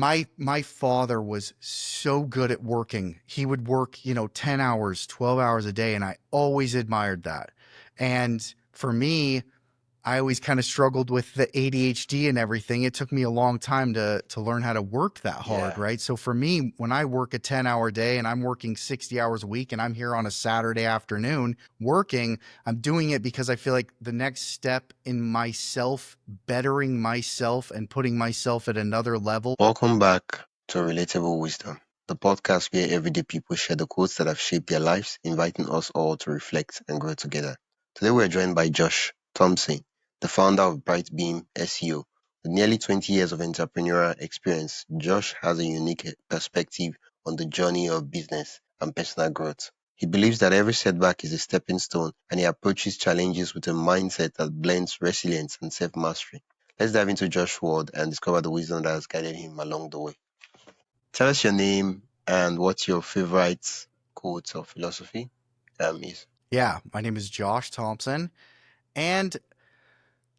My father was so good at working. He would work, 10 hours, 12 hours a day, and I always admired that. And for me, I always kind of struggled with the ADHD and everything. It took me a long time to learn how to work that hard, Yeah. right? So for me, when I work a 10-hour day and I'm working 60 hours a week and I'm here on a Saturday afternoon working, I'm doing it because I feel like the next step in myself, bettering myself and putting myself at another level. Welcome back to Relatable Wisdom, the podcast where everyday people share the quotes that have shaped their lives, inviting us all to reflect and grow together. Today we're joined by Josh Thompson, the founder of Bright Beam SEO. With nearly 20 years of entrepreneurial experience, Josh has a unique perspective on the journey of business and personal growth. He believes that every setback is a stepping stone, and he approaches challenges with a mindset that blends resilience and self-mastery. Let's dive into Josh's world and discover the wisdom that has guided him along the way. Tell us your name and what your favorite quote or philosophy is. Yeah, my name is Josh Thompson. And,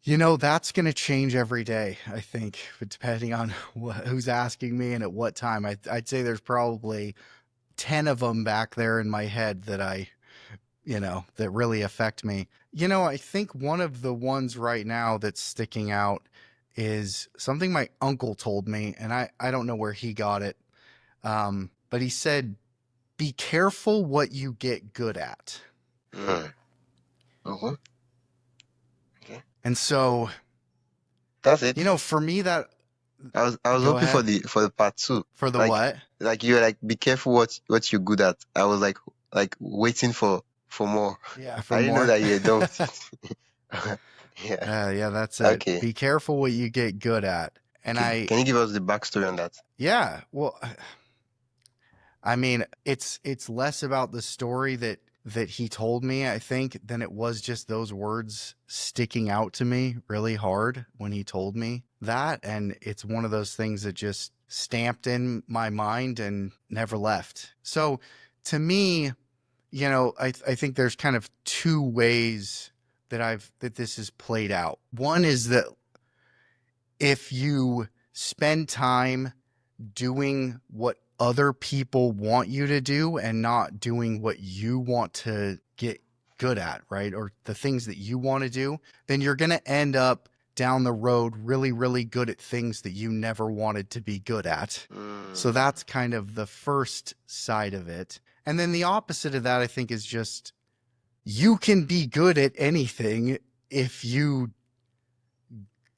that's going to change every day, I think, depending on who's asking me and at what time. I'd say there's probably 10 of them back there in my head that really affect me. I think one of the ones right now that's sticking out is something my uncle told me, and I don't know where he got it. But he said, be careful what you get good at. Mm. Uh-huh. Okay. And so, That's it. for me, that I was go hoping for ahead the part two. for the Like what? like you're like be careful what you're good at. I was like waiting for more. Yeah, for I didn't know more. that you're done with it. Yeah. Yeah, that's it. Okay. Be careful what you get good at. And Okay. Can you give us the backstory on that? yeah, well, I mean, it's less about the story that he told me, I think, than it was just those words sticking out to me really hard when he told me that. And it's one of those things that just stamped in my mind and never left. So to me, I think there's kind of two ways that this is played out. One is that if you spend time doing what other people want you to do and not doing what you want to get good at, right? Or the things that you want to do, then you're going to end up down the road really, really good at things that you never wanted to be good at. So Mm. that's kind of the first side of it. And then the opposite of that, I think, is just you can be good at anything if you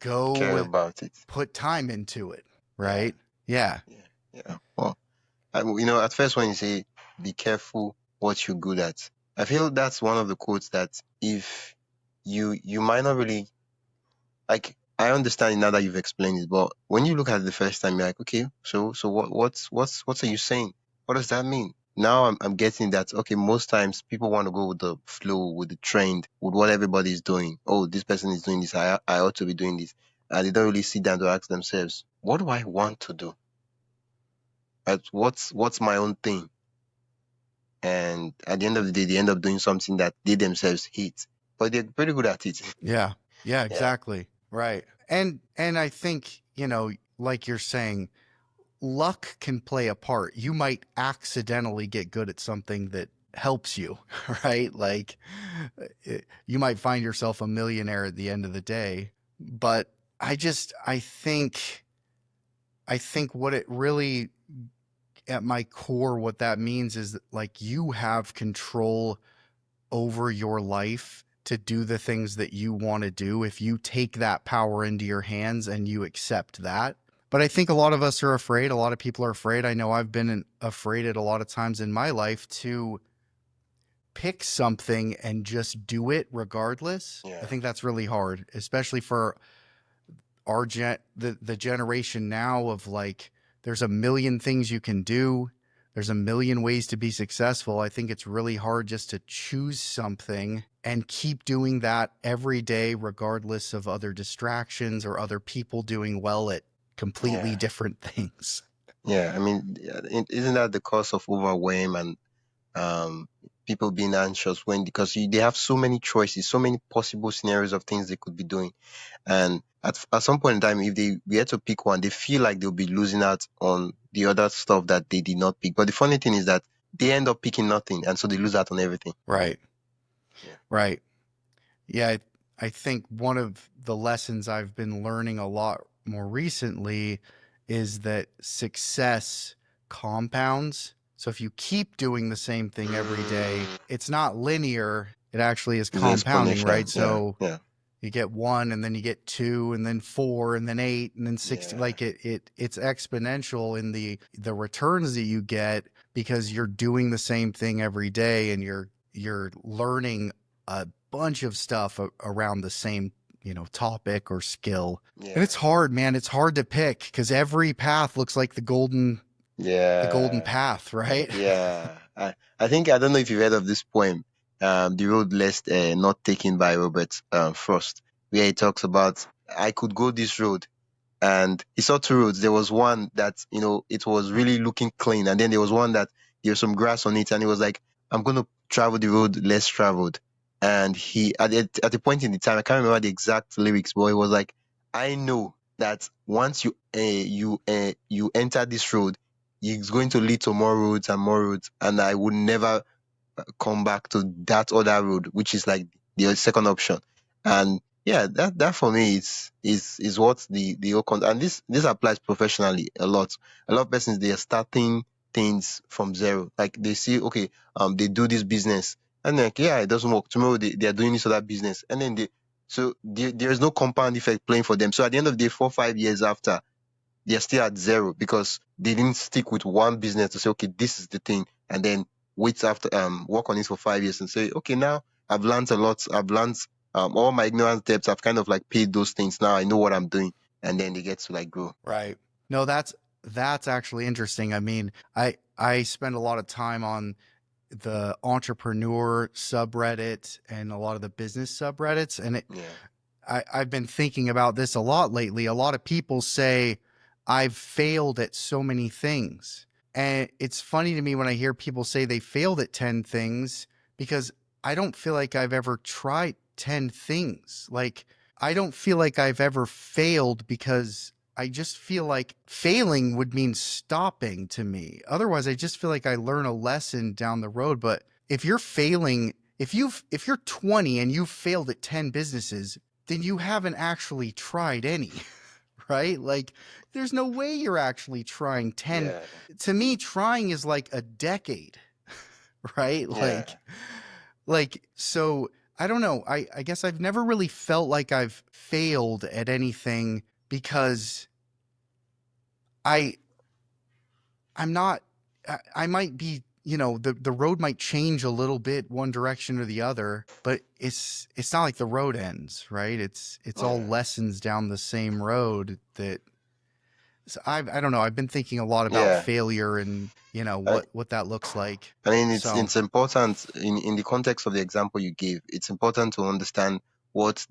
Care go about it. put time into it, Yeah. right? Yeah. Yeah. Yeah. Well, at first when you say be careful what you're good at, I feel that's one of the quotes that if you might not really like. I understand it now that you've explained it, but when you look at it the first time, you're like, okay, so what are you saying? What does that mean? Now I'm getting that okay. Most times people want to go with the flow, with the trend, with what everybody is doing. Oh, this person is doing this. I ought to be doing this, and they don't really sit down to ask themselves, what do I want to do? What's my own thing? And at the end of the day, they end up doing something that they themselves hate, but they're pretty good at it. Yeah. Yeah, Yeah, exactly. Right. And I think, like you're saying, luck can play a part. You might accidentally get good at something that helps you, right? Like you might find yourself a millionaire at the end of the day, but I think what it really at my core what that means is that like you have control over your life to do the things that you want to do if you take that power into your hands and you accept that. But I think a lot of us are afraid. A lot of people are afraid. I know I've been afraid at a lot of times in my life to pick something and just do it regardless. I yeah, think that's really hard, especially for the generation now of like there's a million things you can do. There's a million ways to be successful. I think it's really hard just to choose something and keep doing that every day, regardless of other distractions or other people doing well at completely yeah, different things. yeah. I mean, isn't that the cause of overwhelm and um, people being anxious because they have so many choices, so many possible scenarios of things they could be doing. And at some point in time, if they were to pick one, they feel like they'll be losing out on the other stuff that they did not pick. But the funny thing is that they end up picking nothing, and so they lose out on everything. Right. Yeah. Right. Yeah. I think one of the lessons I've been learning a lot more recently is that success compounds. So if you keep doing the same thing every day, it's not linear. It actually is It's compounding, exponential. right? Yeah. So Yeah. you get one and then you get two and then four and then eight and then 60. Yeah. Like it's exponential in the returns that you get because you're doing the same thing every day and you're learning a bunch of stuff around the same, topic or skill. And Yeah. it's hard, man. It's hard to pick because every path looks like the golden Yeah. path, right? Yeah. I think I don't know if you've heard of this poem, "The Road Less Not Taken" by Robert Frost, where he talks about I could go this road, and he saw two roads. There was one that it was really looking clean, and then there was one that there was some grass on it, and he was like, I'm going to travel the road less traveled. And he at the point in the time, I can't remember the exact lyrics, but it was like, I know that once you enter this road, it's going to lead to more roads, and I would never come back to that other road, which is like the second option. And yeah, that for me is what the whole and this applies professionally a lot. A lot of persons, they are starting things from zero. Like they see, okay, they do this business, and like, yeah, it doesn't work. Tomorrow they are doing this other business, and then there is no compound effect playing for them. So at the end of the day, 4 5 years after, they're still at zero because they didn't stick with one business to say, okay, this is the thing, and then wait after work on it for 5 years and say, okay, now I've learned a lot. I've learned all my ignorance debts. I've kind of like paid those things. Now I know what I'm doing, and then they get to like grow. Right. No, that's actually interesting. I mean, I spend a lot of time on the entrepreneur subreddit and a lot of the business subreddits, and Yeah, I've been thinking about this a lot lately. A lot of people say I've failed at so many things. And it's funny to me when I hear people say they failed at 10 things because I don't feel like I've ever tried 10 things. Like, I don't feel like I've ever failed because I just feel like failing would mean stopping to me. Otherwise, I just feel like I learn a lesson down the road. But if you're failing, if you're 20 and you've failed at 10 businesses, then you haven't actually tried any, right? Like, there's no way you're actually trying 10. yeah, To me, trying is like a decade, right? yeah, So I don't know. I guess I've never really felt like I've failed at anything because I I'm not I might be, the road might change a little bit one direction or the other, but it's not like the road ends, right? It's all yeah. lessons down the same road that so I don't know. I've been thinking a lot about Yeah. failure and, I, what that looks like. I mean, So, it's important in the context of the example you gave. It's important to understand what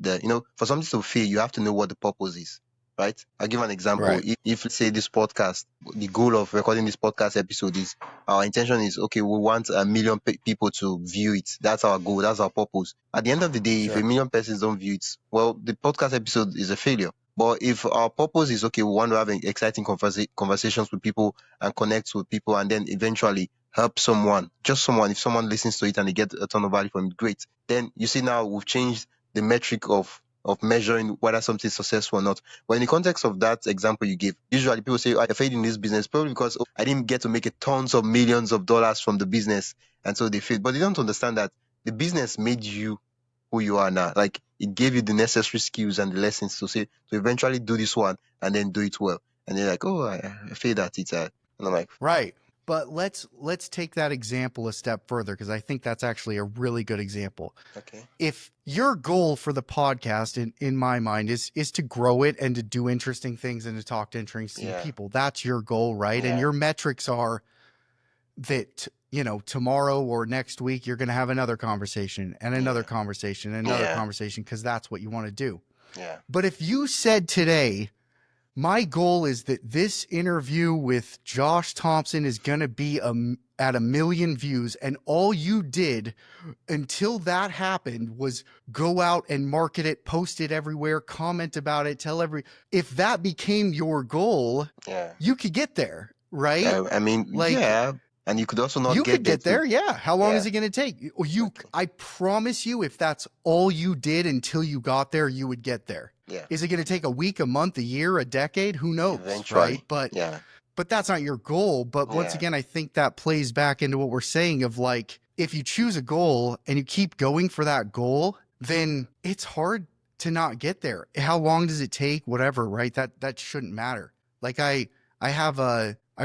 for something to fail, you have to know what the purpose is, right? I'll give an example. right. If let's say this podcast, the goal of recording this podcast episode is our intention is okay, we want a million people to view it. That's our goal. That's our purpose. At the end of the day, if a Sure. million persons don't view it, well, the podcast episode is a failure. But if our purpose is okay, we want to have exciting conversations with people and connect with people, and then eventually help someone, just someone. If someone listens to it and they get a ton of value from it, great. Then you see now we've changed the metric of measuring whether something is successful or not. But in the context of that example you gave, usually people say, I failed in this business probably because I didn't get to make a tons of millions of dollars from the business, and so they failed. But they don't understand that the business made you who you are now. Like it gave you the necessary skills and the lessons to say to eventually do this one and then do it well. And they're like, oh, I failed at it. And I'm like, Right. But let's take that example a step further because I think that's actually a really good example. okay, If your goal for the podcast in my mind is to grow it and to do interesting things and to talk to interesting yeah, people, that's your goal, right? And yeah, your metrics are that, tomorrow or next week you're going to have another conversation and another yeah, conversation and another yeah, conversation because that's what you want to do. yeah, But if you said today, my goal is that this interview with Josh Thompson is going to be at 1 million views. And all you did until that happened was go out and market it, post it everywhere, comment about it, if that became your goal, Yeah. you could get there, right? I mean, Like, yeah. And you could also not you get could there get too. there. Yeah. How long is Yeah. it going to take? Exactly. I promise you, if that's all you did until you got there, you would get there. Yeah. Is it going to take a week, a month, a year, a decade? Who knows? Right. Eventually. Yeah. But that's not your goal. But once Yeah. again, I think that plays back into what we're saying of like, if you choose a goal and you keep going for that goal, then it's hard to not get there. How long does it take? Whatever, right? That shouldn't matter. Like I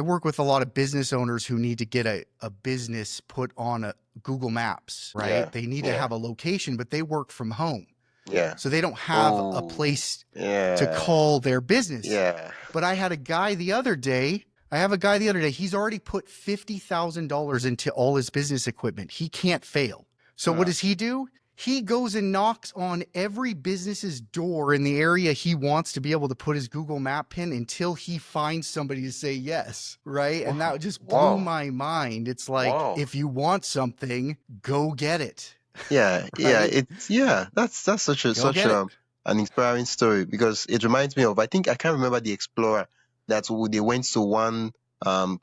work with a lot of business owners who need to get a business put on a Google Maps, right? Yeah. They need to Yeah. have a location, but they work from home. Yeah. So they don't have a Oh. place to Yeah. call their business. Yeah. But I have a guy the other day. He's already put $50,000 into all his business equipment. He can't fail. So what does he do? He goes and knocks on every business's door in the area he wants to be able to put his Google Map pin until he finds somebody to say yes, right? And that just blew Wow. my mind. It's like, Wow. if you want something, go get it. Yeah, Right? that's such Go get it. an inspiring story, because it reminds me of, I think I can't remember the explorer they went to one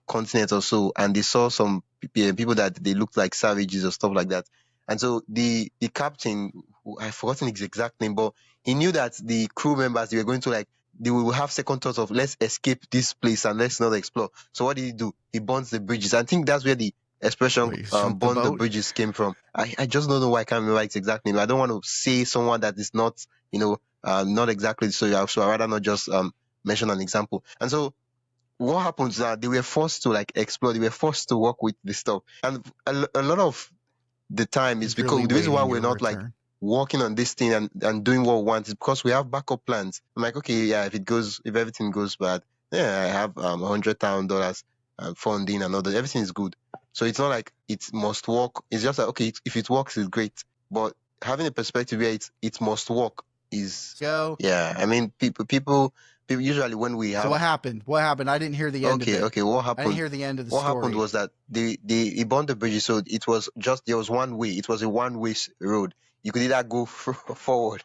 continent or so, and they saw some people that they looked like savages or stuff like that. And so the captain, I've forgotten his exact name, but he knew that the crew members, they were going to, like, they will have second thoughts of, let's escape this place and let's not explore. So what did he do? He burns the bridges. I think that's where the expression Wait, you sunk the burn the boat? bridges came from. I just don't know why I can't remember its exact name. I don't want to say someone that is not, not exactly so. So I rather not just mention an example. And so what happens now? They were forced to, like, explore. They were forced to work with this stuff, and a lot of the time is Eagerly because the reason why waiting we're your not, like, return. working on this thing and doing what we want is because we have backup plans. I'm like, okay, yeah, if everything goes bad, yeah, I have $100,000 funding and all that. Everything is good. So it's not like it must work. It's just like, okay, if it works, it's great. But having a perspective where it must work is, Go. yeah. I mean, people usually when we So have, what happened? What happened? I didn't hear the end of it. okay, what I didn't happened? hear the end of the What happened story. was that they burned the bridges, so it was just, there was one way. It was a one-way road. You could either go forward.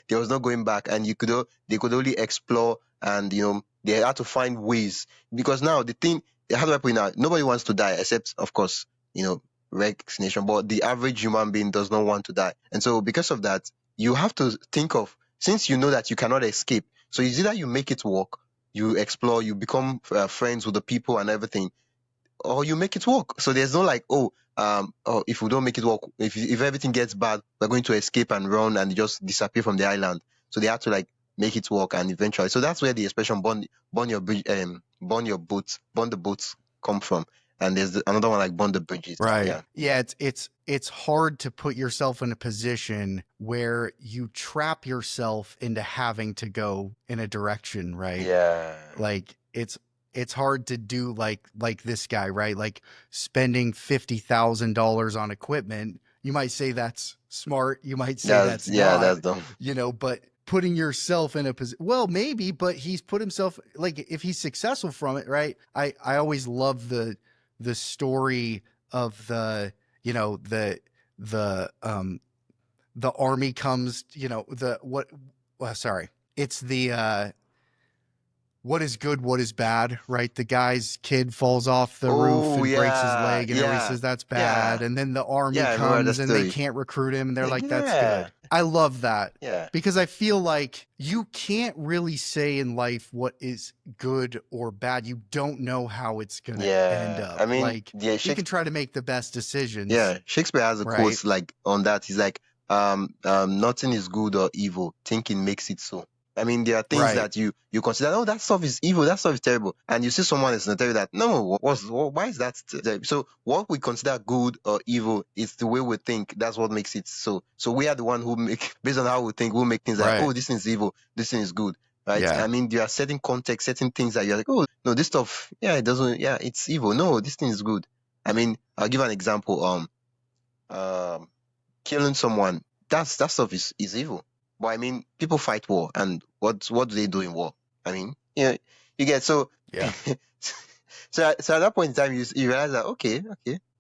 There was no going back, and they could only explore, and they had to find ways, because now the thing, how do I put it now? Nobody wants to die, except of course, Rex Nation, but the average human being does not want to die, and so because of that, you have to think of, since you know that you cannot escape, so it's either you make it work, you explore, you become friends with the people and everything, or you make it work. So there's no, like, if we don't make it work, if everything gets bad, we're going to escape and run and just disappear from the island. So they have to, like, make it work, and eventually, so that's where the expression burn your bridge, burn the boats come from. And there's another one, like, burn the bridges. Right. Yeah. Yeah, it's hard to put yourself in a position where you trap yourself into having to go in a direction, right? Yeah. Like it's hard to do like this guy, right? Like spending $50,000 on equipment. You might say that's smart, you might say that's not, That's dumb. but putting yourself in a position, well, maybe, but he's put himself, like, if he's successful from it, right? I always love the story of the army comes, it's the what is good, what is bad, right? The guy's kid falls off the roof Oh, and breaks his yeah, leg, and everybody says that's bad. yeah, And then the army yeah. I remember the comes and they story. can't recruit him, and they're like, that's Yeah, good. I love that, yeah, because I feel like you can't really say in life what is good or bad. You don't know how it's going to end yeah. up. I mean, Like, yeah, you can try to make the best decisions, yeah, Shakespeare has a right? quote, like, on that. He's like, nothing is good or evil. Thinking makes it so. I mean, there are things Right. that you consider, oh, that stuff is evil, that stuff is terrible, and you see someone else and tell you that, no, why is that terrible? So what we consider good or evil is the way we think. That's what makes it so. So we are the one who make, based on how we think, we make things like, Right. oh, this thing is evil, this thing is good, right? Yeah. I mean, there are certain contexts, certain things that you're like, oh, no, this stuff, yeah, it doesn't, yeah, it's evil. No, this thing is good. I mean, I'll give an example. Um, Killing someone, that stuff is evil. But I mean, people fight war, and what do they do in war? I mean, you know, you get so. Yeah. So at that point in time, you realize that okay,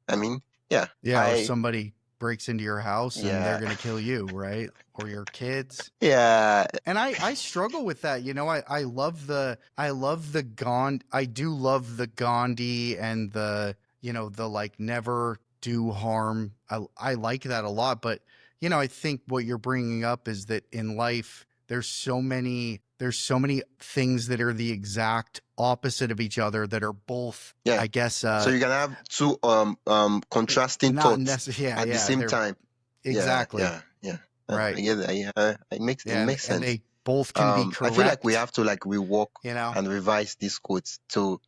I mean, yeah, Yeah. Or somebody breaks into your house and they're yeah, going to kill you, right? Or your kids. yeah, And I struggle with that. You know, I love the Gandhi. I do love the Gandhi and the, you know, the like never do harm. I like that a lot. But, you know, I think what you're bringing up is that in life, there's so many things that are the exact opposite of each other that are both, yeah. I guess, So you can have two contrasting not thoughts necessarily, at the yeah, same they're time. Yeah, exactly yeah, yeah. I right. get that. Yeah, it Yeah. makes And sense. they both can be I feel like we correct, have to like rework you know? and revise these quotes to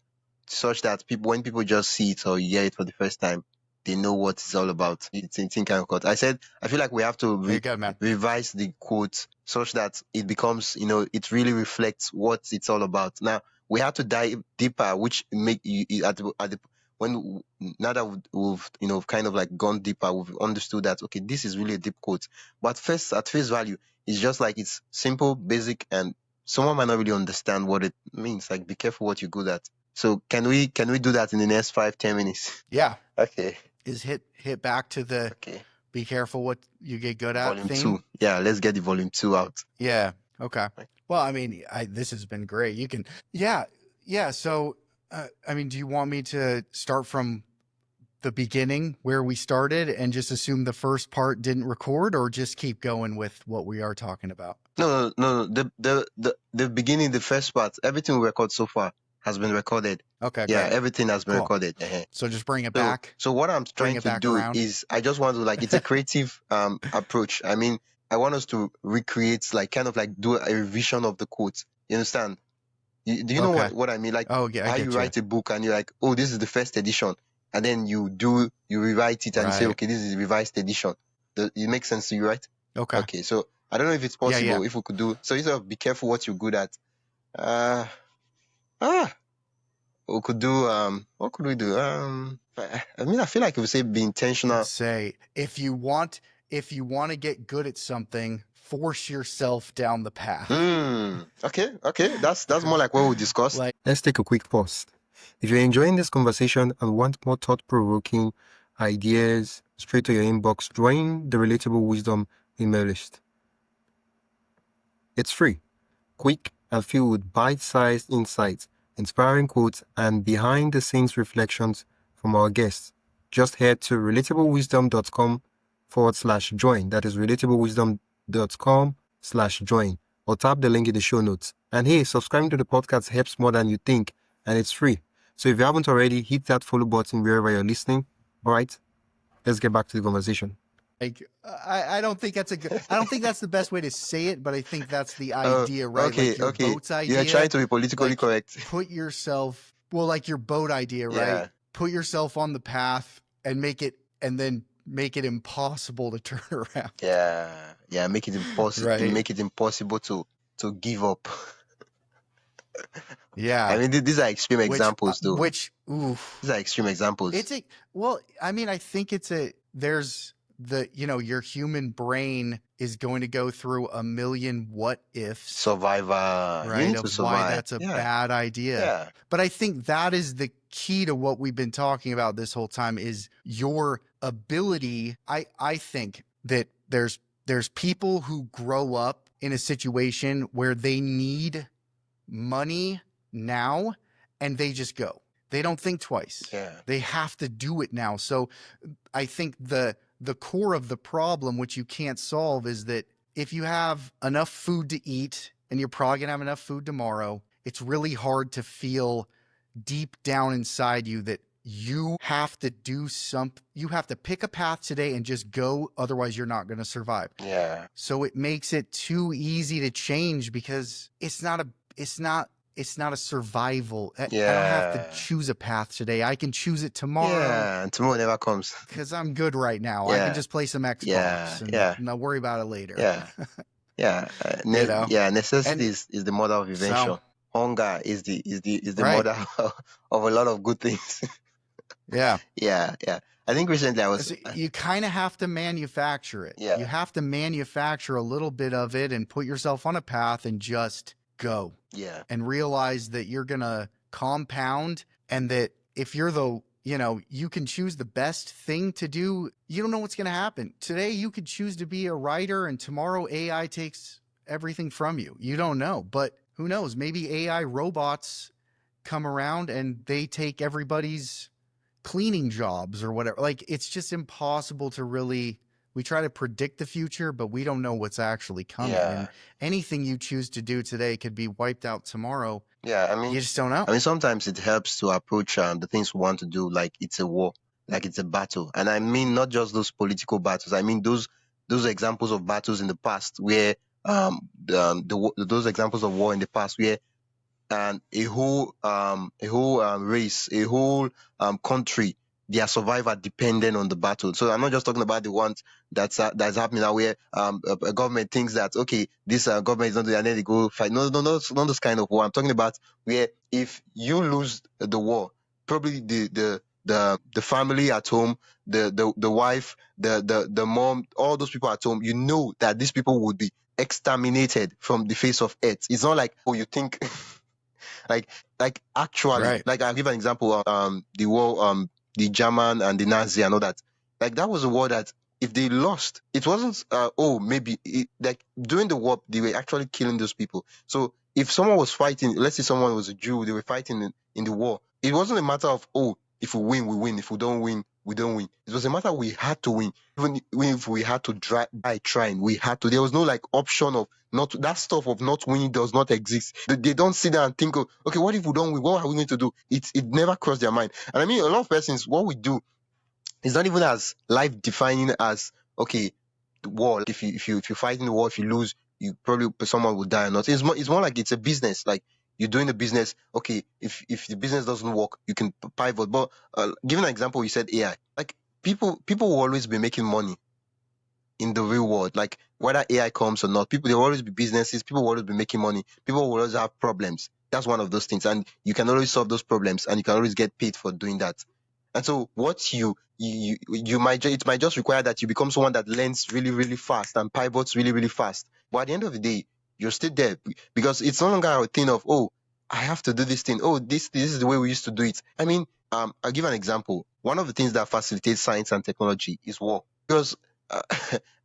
such that people, when people just see it or hear it for the first time, they know what it's all about. It's in kind of quote. I said I feel like we have to There you go, man. revise the quote such that it becomes, it really reflects what it's all about. Now we have to dive deeper, which make you at the when now that we've kind of like gone deeper, we've understood that okay, this is really a deep quote. But first, at face value, it's just like it's simple, basic, and someone might not really understand what it means. Like, be careful what you're good at. So can we do that in the next 5-10 minutes? Yeah. Okay. Is hit back to the Okay. be careful what you get good at Volume theme. 2. Yeah, let's get the volume 2 out. Yeah. Okay. Well, I mean, this has been great. You can, yeah, yeah. So, I mean, do you want me to start from the beginning where we started and just assume the first part didn't record, or just keep going with what we are talking about? No. The beginning, the first part, everything we record so far has been recorded. Okay, Yeah, great. everything has been Cool. recorded. So just bring it So back, so what I'm bring trying it to back do around. is I just want to like it's a creative approach. I mean, I want us to recreate like kind of like do a revision of the quotes. You understand? Do you know Okay. what I mean? Like Oh, yeah, I how you get you. write a book and you're like, oh, this is the first edition, and then you rewrite it and you say, Right. okay, this is the revised edition. It makes sense to you, right? Okay. Okay, so I don't know if it's Yeah, yeah. possible if we could do so. Instead of be careful what you're good at, uh, ah, we could do what could we do? I mean, I feel like if we say be intentional. Say if you want to get good at something, force yourself down the path. Okay, that's more like what we discussed. Like, Let's take a quick pause. If you're enjoying this conversation and want more thought-provoking ideas straight to your inbox, join the Relatable Wisdom email list. It's free, quick, and filled with bite-sized insights, inspiring quotes, and behind-the-scenes reflections from our guests. Just head to relatablewisdom.com/join. That is relatablewisdom.com/join, or tap the link in the show notes. And hey, subscribing to the podcast helps more than you think, and it's free. So if you haven't already, hit that follow button wherever you're listening. All right, let's get back to the conversation. I don't think that's I don't think that's the best way to say it, but I think that's the idea, right? Okay, Like your okay. boat's You're idea. trying to be politically Like correct. put yourself, well, like your boat idea, right? Yeah. Put yourself on the path and then make it impossible to turn around. Yeah. Make it impossible. Right. Make it impossible to give up. Yeah. I mean, these are extreme examples, though. Oof. These are extreme examples. Well, I mean, I think there's your human brain is going to go through a million what ifs. Survivor. Right. You need Of to survive. why that's a bad idea. Yeah. But I think that is the key to what we've been talking about this whole time is your ability. I think that there's people who grow up in a situation where they need money now and they just go. They don't think twice. Yeah. They have to do it now. So I think the core of the problem, which you can't solve, is that if you have enough food to eat, and you're probably gonna have enough food tomorrow, it's really hard to feel deep down inside you that you have to do something. You have to pick a path today and just go. Otherwise, you're not going to survive. Yeah. So it makes it too easy to change because it's not a survival. I don't have to choose a path today. I can choose it tomorrow. Yeah, and tomorrow never comes. Because I'm good right now. I can just play some Xbox and I'll worry about it later. Yeah. Necessity is the mother of invention. Hunger is the mother of a lot of good things. Yeah. I think recently you kind of have to manufacture it. Yeah. You have to manufacture a little bit of it and put yourself on a path and just go Yeah. and realize that you're going to compound, and that if you're you can choose the best thing to do. You don't know what's going to happen. Today, you could choose to be a writer, and tomorrow AI takes everything from you. You don't know, but who knows? Maybe AI robots come around and they take everybody's cleaning jobs or whatever. Like, it's just impossible to really, we try to predict the future, but we don't know what's actually coming. Yeah. And anything you choose to do today could be wiped out tomorrow. Yeah. You just don't know. Sometimes it helps to approach the things we want to do like it's a war, like it's a battle. And I mean, not just those political battles. I mean, those examples of battles in the past where those examples of war in the past where and a whole race, a whole country, their survival dependent on the battle. So I'm not just talking about the ones that's happening now where a government thinks that okay, this government is not doing, and then they go fight. No, no, no, it's not this kind of war. I'm talking about where if you lose the war, probably the family at home, the wife, the mom, all those people at home, you know that these people would be exterminated from the face of earth. It's not like, oh, you think like actually, Right. like I'll give an example of the war, the German and the Nazi and all that. Like that was a war that if they lost, it wasn't oh maybe like during the war they were actually killing those people. So if someone was fighting, let's say someone was a Jew, they were fighting in the war. It wasn't a matter of oh, if we win we win, if we don't win we don't win. It was a matter we had to win. Even if we had to die trying, we had to. There was no like option of not, that stuff of not winning does not exist. They don't sit there and think, oh, okay, what if we don't win? What are we going to do? It never crossed their mind. And I mean, a lot of persons, what we do is not even as life defining as okay, the war. Like if you fight in the war, if you lose, you probably someone will die or not. It's more like it's a business. Like you're doing the business. Okay, if the business doesn't work, you can pivot. But give an example. You said AI. Like people will always be making money in the real world. Like whether AI comes or not, people there will always be businesses, people will always be making money, people will always have problems. That's one of those things. And you can always solve those problems and you can always get paid for doing that. And so what you might it might just require that you become someone that learns really, really fast and pivots really, really fast. But at the end of the day, you're still there because it's no longer a thing of oh, I have to do this thing. Oh, this is the way we used to do it. I mean, I'll give an example. One of the things that facilitates science and technology is war. Because uh,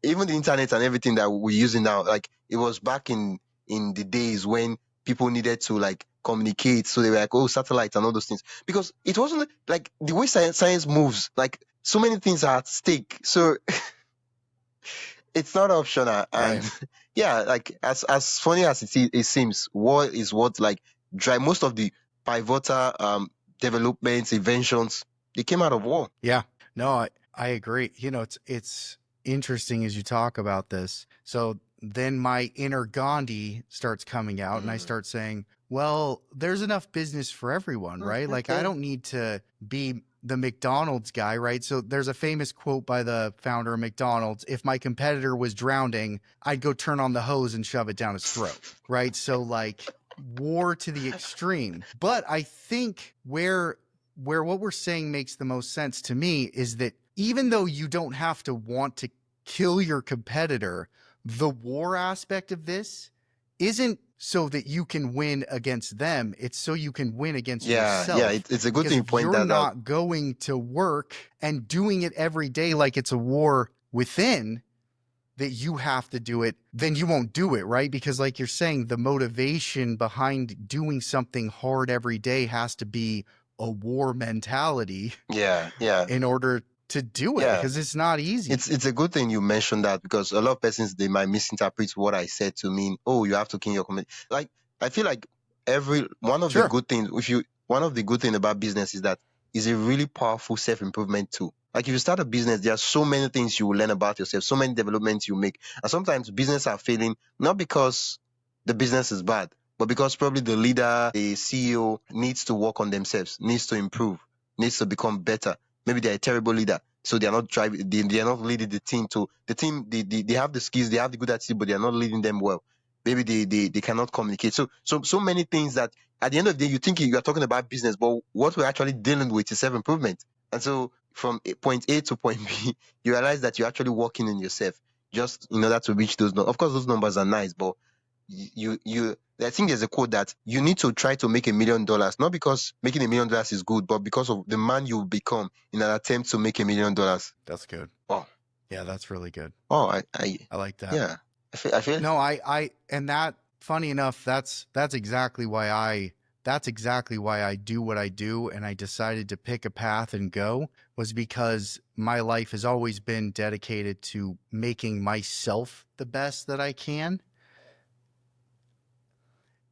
even the internet and everything that we're using now, like it was back in the days when people needed to like communicate, so they were like, oh, satellites and all those things. Because it wasn't like the way science moves, like so many things are at stake. So it's not optional. And Right. yeah, like as funny as it seems, war is what like drive most of the pivotal developments, inventions, they came out of war. Yeah. No, I agree. It's interesting as you talk about this. So then my inner Gandhi starts coming out, and I Mm. start saying, well, there's enough business for everyone, right? Like, I Okay. don't need to be the McDonald's guy, right? So there's a famous quote by the founder of McDonald's: if my competitor was drowning, I'd go turn on the hose and shove it down his throat, right? So, like, war to the extreme. But I think where what we're saying makes the most sense to me is that even though you don't have to want to kill your competitor, the war aspect of this isn't so that you can win against them. It's so you can win against Yeah, yourself. it's a good Because thing you if point you're that out. not going to work and doing it every day like it's a war within, that you have to do it, then you won't do it, right? Because, like you're saying, the motivation behind doing something hard every day has to be a war mentality Yeah, yeah, in order to do it, yeah. because it's not easy. It's a good thing you mentioned that because a lot of persons they might misinterpret what I said to mean, oh, you have to kill your community. Like I feel like every one of the Sure. good things, if you one of the good thing about business is that is a really powerful self improvement tool. Like if you start a business, there are so many things you will learn about yourself, so many developments you make, and sometimes business are failing not because the business is bad, but because probably the leader, the CEO needs to work on themselves, needs to improve, needs to become better. Maybe they're a terrible leader, so they are not driving. They are not leading the team. To the team, they have the skills, they have the good attitude, but they are not leading them well. Maybe they cannot communicate. So many things that at the end of the day you think you are talking about business, but what we're actually dealing with is self improvement. And so from point A to point B, you realize that you're actually working in yourself just in order to reach those numbers. Of course, those numbers are nice, but you I think there's a quote that you need to try to make $1 million, not because making $1 million is good, but because of the man you become in an attempt to make $1 million. That's good. Oh, Yeah, that's really good. oh, I like that. yeah, I feel, No, and that, funny enough, that's exactly why I do what I do, and I decided to pick a path and go, was because my life has always been dedicated to making myself the best that I can.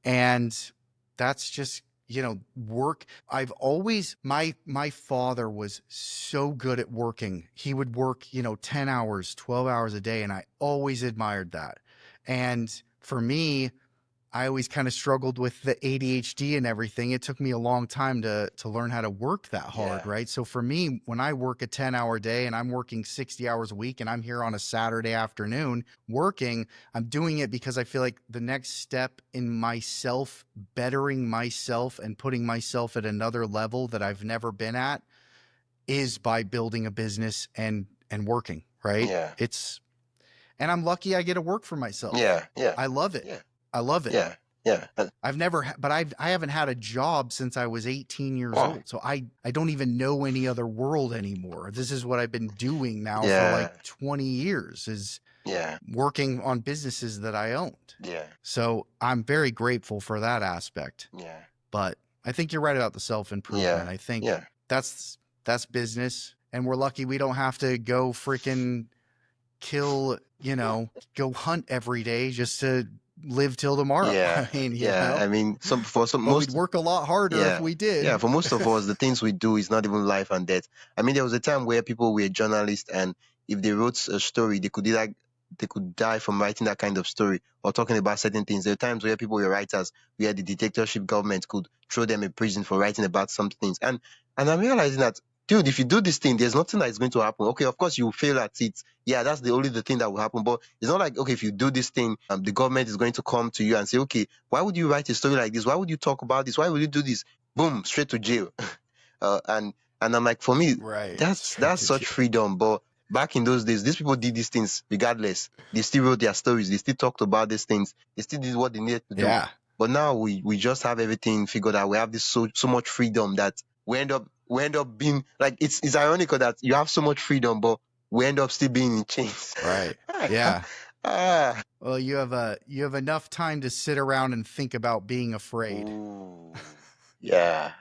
And that's just, work. I've always, my father was so good at working. He would work, 10 hours, 12 hours a day, and I always admired that. And for me, I always kind of struggled with the ADHD and everything. It took me a long time to learn how to work that hard, yeah, right? So for me, when I work a 10-hour day and I'm working 60 hours a week and I'm here on a Saturday afternoon working, I'm doing it because I feel like the next step in myself, bettering myself and putting myself at another level that I've never been at, is by building a business and working, right? yeah, And I'm lucky I get to work for myself. yeah, yeah, I love it. yeah, I love it. yeah, yeah. I've never, but I haven't had a job since I was 18 years Oh, old. So I don't even know any other world anymore. This is what I've been doing now for like yeah, 20 years, is yeah, working on businesses that I owned. yeah, So I'm very grateful for that aspect. yeah, But I think you're right about the self-improvement. yeah, I think yeah, that's business. And we're lucky we don't have to go freaking kill, go hunt every day just to live till tomorrow. yeah, I mean, yeah. I mean, for some but we'd most, work a lot harder if yeah, we yeah. did. For most of us, the things we do is not even life and death. I mean, there was a time where people were journalists, and if they wrote a story, they could die from writing that kind of story or talking about certain things. There are times where people were writers, where the dictatorship government could throw them in prison for writing about some things. And I'm realizing that, dude, if you do this thing, there's nothing that is going to happen. Okay, of course you will fail at it. Yeah, that's the thing that will happen. But it's not like, okay, if you do this thing, the government is going to come to you and say, okay, why would you write a story like this? Why would you talk about this? Why would you do this? Boom, straight to jail. uh, and and I'm like, for me, Right. Straight that's to such jail. freedom. But back in those days, these people did these things regardless. They still wrote their stories. They still talked about these things. They still did what they needed to do. Yeah. But now we just have everything figured out. We have this so much freedom that we end up being like, it's ironical that you have so much freedom, but we end up still being in chains. Right. Yeah. ah, Well, you have enough time to sit around and think about being afraid. ooh, yeah.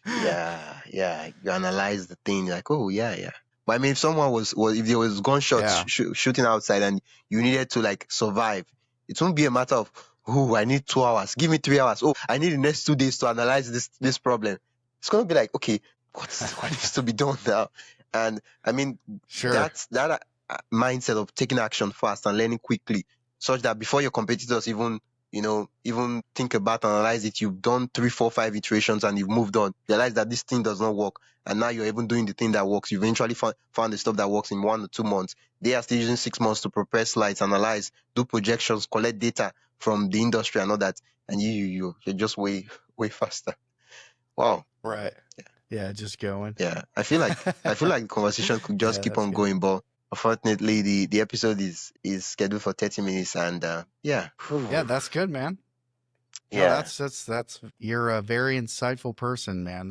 Yeah, yeah. You analyze the thing like, oh yeah, yeah. But I mean, if someone was if there was gunshots Yeah. shooting outside and you needed to like survive, it won't be a matter of, oh, I need 2 hours. Give me 3 hours. Oh, I need the next 2 days to analyze this problem. It's gonna be like, okay, what needs to be done now? And I mean, Sure. that's that mindset of taking action fast and learning quickly, such that before your competitors even think about, analyze it, you've done 3 4 5 iterations and you've moved on, realize that this thing does not work, and now you're even doing the thing that works. You've eventually found the stuff that works in 1 or 2 months. They are still using 6 months to prepare slides, analyze, do projections, collect data from the industry and all that, and you're just way faster. Wow. Right. Yeah, just going. Yeah, I feel like the conversation could just Yeah, keep that's on good. going, but unfortunately the episode is scheduled for 30 minutes, and yeah. Yeah, that's good, man. No, Yeah. that's you're a very insightful person, man.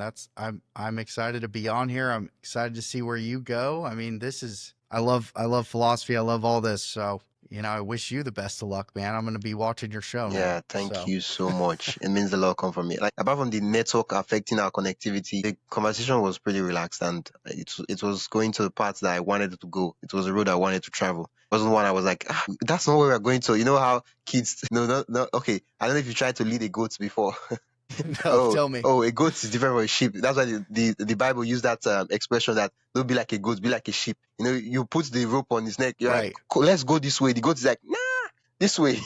I'm excited to be on here. I'm excited to see where you go. I mean, I love philosophy. I love all this. So, I wish you the best of luck, man. I'm going to be watching your show Yeah, now. thank So, you so much. It means a lot come from me. Like, apart from the network affecting our connectivity, the conversation was pretty relaxed, and it was going to the parts that I wanted it to go. It was a road I wanted to travel. It wasn't one I was like, that's not where we're going to. You know how kids, no, no, no. Okay, I don't know if you tried to lead a goat before. no, tell me. Oh, a goat is different from a sheep. That's why the Bible used that expression that don't be like a goat, be like a sheep. You put the rope on his neck. You're like, Right. Let's go this way." The goat is like, "Nah, this way."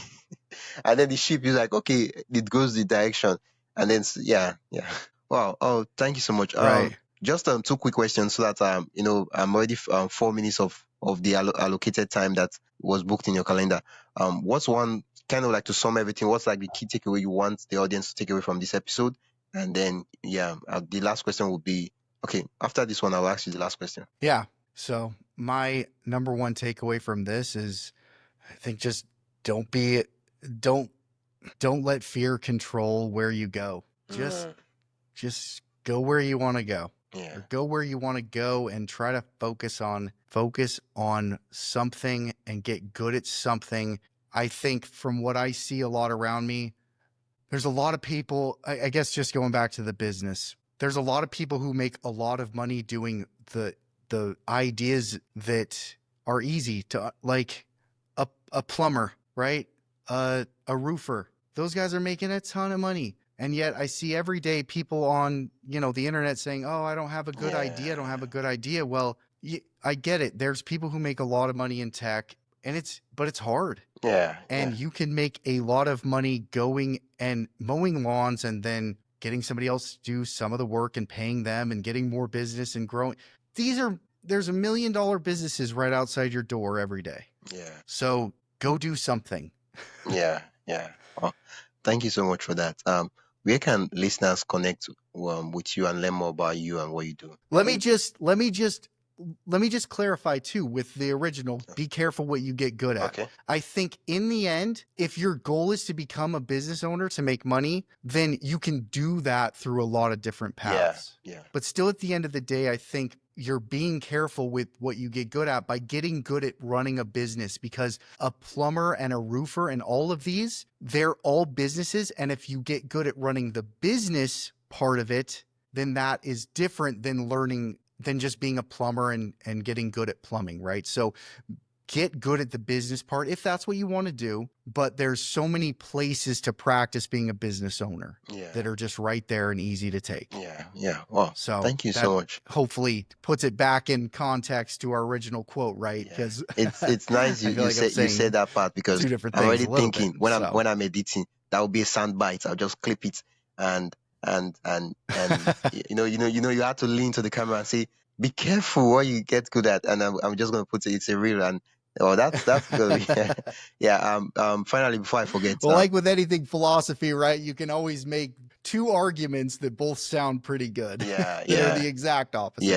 And then the sheep is like, okay, it goes the direction. And then yeah, yeah. Wow. Oh, thank you so much. Right. Just two quick questions so that I'm already 4 minutes of the allocated time that was booked in your calendar. What's one kind of like, to sum everything? What's like the key takeaway you want the audience to take away from this episode? And then yeah, the last question would be, okay. After this one, I'll ask you the last question. Yeah. So, my number one takeaway from this is, I think, just don't be don't don't let fear control where you go. Just go where you want to go. Yeah. Or go where you want to go and try to focus on something and get good at something. I think from what I see a lot around me, there's a lot of people, I guess just going back to the business, there's a lot of people who make a lot of money doing the ideas that are easy to, like a plumber, right? A roofer. Those guys are making a ton of money. And yet I see every day people on, the internet saying, "Oh, I don't have a good idea. I don't have a good idea." Well, I get it. There's people who make a lot of money in tech, but it's hard. Yeah. And you can make a lot of money going and mowing lawns and then getting somebody else to do some of the work and paying them and getting more business and growing. There's $1 million businesses right outside your door every day. Yeah. So go do something. Yeah. Well, thank you so much for that. Where can listeners connect with you and learn more about you and what you do? Let me just clarify too with the original, be careful what you get good at. Okay. I think in the end, if your goal is to become a business owner to make money, then you can do that through a lot of different paths. Yeah. But still at the end of the day, I think you're being careful with what you get good at by getting good at running a business, because a plumber and a roofer and all of these, they're all businesses. And if you get good at running the business part of it, then that is different than just being a plumber and getting good at plumbing, right? So get good at the business part if that's what you want to do, but there's so many places to practice being a business owner that are just right there and easy to take. Yeah. Well, so thank you so much. Hopefully puts it back in context to our original quote, right? Because it's nice you said that part, because I'm already thinking when I'm editing, that will be a sound bite. I'll just clip it and you have to lean to the camera and say, be careful what you get good at, and I'm just gonna put it's a reel, and that's good. Finally, before I forget, well, like with anything philosophy, right, you can always make two arguments that both sound pretty good that are the exact opposite.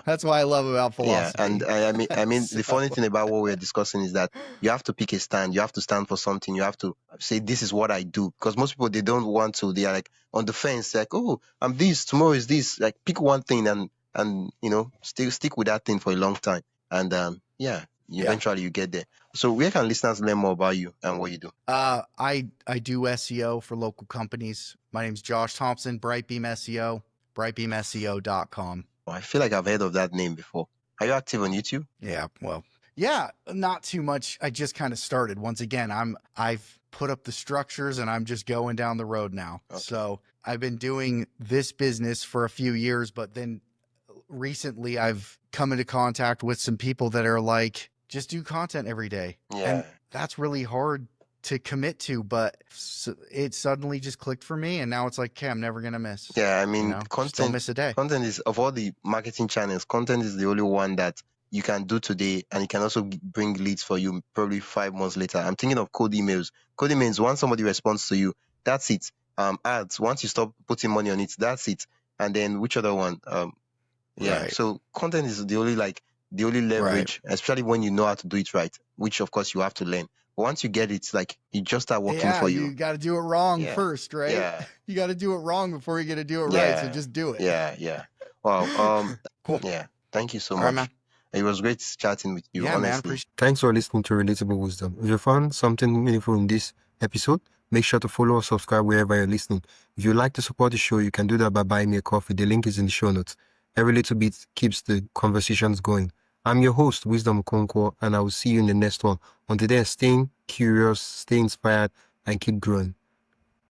That's what I love about philosophy. And I mean the funny thing about what we're discussing is that you have to pick a stand. You have to stand for something. You have to say, this is what I do, because most people, they don't want to. They are like on the fence, like, oh, I'm this, tomorrow is this. Like, pick one thing and still stick with that thing for a long time, and eventually you get there. So where can listeners learn more about you and what you do? I do SEO for local companies. My name's Josh Thompson, Bright Beam SEO, brightbeamseo.com. I feel like I've heard of that name before. Are you active on YouTube? Yeah, not too much. I just kind of started. Once again, I've put up the structures and I'm just going down the road now. Okay. So I've been doing this business for a few years, but then recently I've come into contact with some people that are like, just do content every day. And that's really hard to commit to, but it suddenly just clicked for me, and now it's like, okay, I'm never gonna miss. Yeah, I mean, content, don't miss a day. Content is, of all the marketing channels, content is the only one that you can do today, and it can also bring leads for you probably 5 months later. I'm thinking of cold emails. Cold emails, once somebody responds to you, that's it. Ads, once you stop putting money on it, that's it. And then which other one? Right. So content is the only leverage, especially when you know how to do it right, which of course you have to learn. But once you get it, like, it just start working for you. You got to do it wrong first, right? Yeah. You got to do it wrong before you're going to do it right. So just do it. Yeah. Well, cool. Yeah. Thank you so much. Right, it was great chatting with you, honestly. Man, thanks for listening to Relatable Wisdom. If you found something meaningful in this episode, make sure to follow or subscribe wherever you're listening. If you'd like to support the show, you can do that by buying me a coffee. The link is in the show notes. Every little bit keeps the conversations going. I'm your host, Wisdom Okonkwo, and I will see you in the next one. Until then, stay curious, stay inspired, and keep growing.